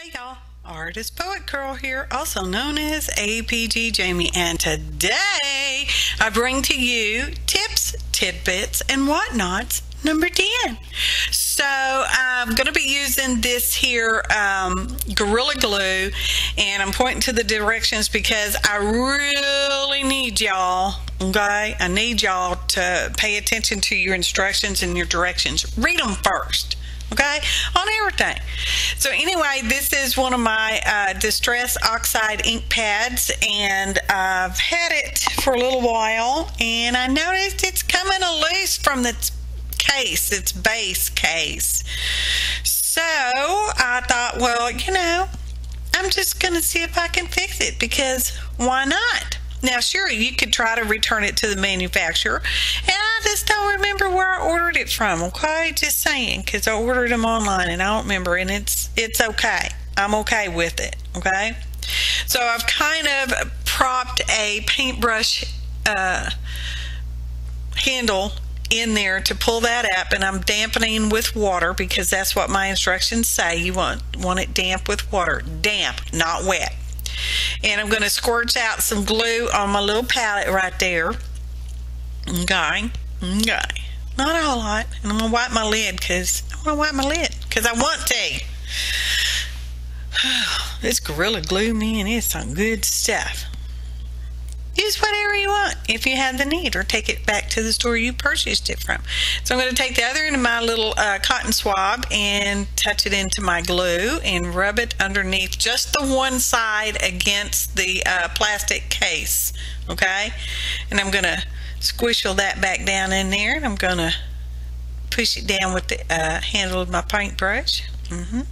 Hey y'all, Artist Poet Girl here, also known as APGJamie, and today I bring to you tips, tidbits, and whatnots number 10. So I'm going to be using this here Gorilla Glue, and I'm pointing to the directions because I really need y'all, okay? I need y'all to pay attention to your instructions and your directions. Read them first. Okay, on everything. So anyway, this is one of my Distress Oxide ink pads, and I've had it for a little while, and I noticed it's coming loose from its case, its base case. So I thought, well, you know, I'm just going to see if I can fix it, because why not? Now, sure, you could try to return it to the manufacturer, and I just don't remember where I ordered it from, okay? Just saying, because I ordered them online, and I don't remember, and it's okay. I'm okay with it, okay? So I've kind of propped a paintbrush handle in there to pull that up, and I'm dampening with water because that's what my instructions say. You want it damp with water. Damp, not wet. And I'm going to squirt out some glue on my little palette right there. Okay. Not a whole lot. And I'm going to wipe my lid because I want to. This Gorilla Glue, man, it's some good stuff. Use whatever you want if you have the need, or take it back to the store you purchased it from. So I'm going to take the other end of my little cotton swab and touch it into my glue and rub it underneath just the one side against the plastic case, okay? And I'm going to squish all that back down in there, and I'm going to push it down with the handle of my paintbrush. And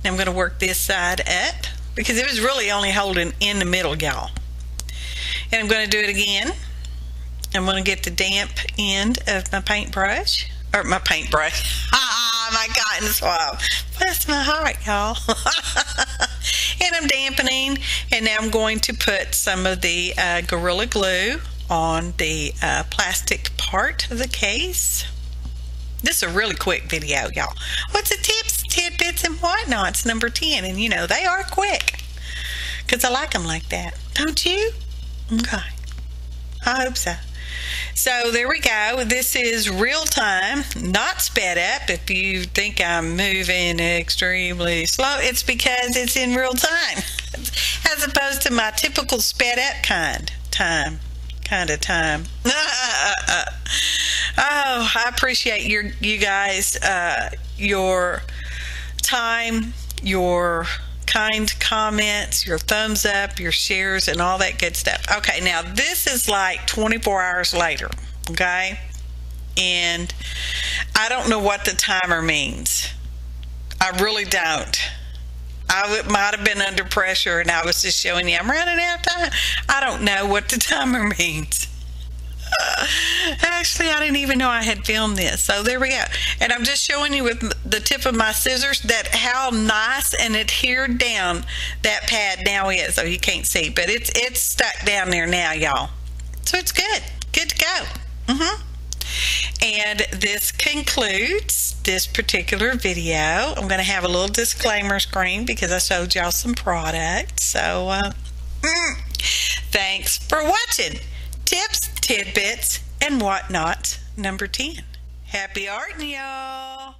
I'm going to work this side up because it was really only holding in the middle, y'all. And I'm going to do it again. I'm going to get the damp end of my paintbrush, or my paintbrush, my cotton swab. Bless my heart, y'all. And I'm dampening, and now I'm going to put some of the Gorilla Glue on the plastic part of the case. This is a really quick video, y'all. What's the tips, tidbits, and whatnots number 10? And you know, they are quick because I like them like that. Don't you? Okay, I hope so. So there we go. This is real time, not sped up. If you think I'm moving extremely slow, it's because it's in real time, as opposed to my typical sped up kind of time. Oh, I appreciate you guys, your time, your kind comments, your thumbs up, your shares, and all that good stuff. Okay, now this is like 24 hours later, okay? And I don't know what the timer means. I really don't. I might have been under pressure, and I was just showing you I'm running out of time. I don't know what the timer means. Actually, I didn't even know I had filmed this. So there we go. And I'm just showing you with the tip of my scissors that how nice and adhered down that pad now is. So you can't see, but it's stuck down there now, y'all. So it's good to go. And this concludes this particular video. I'm going to have a little disclaimer screen because I showed y'all some products. So thanks for watching. Tips, tidbits, and whatnot number 10. Happy arting, y'all.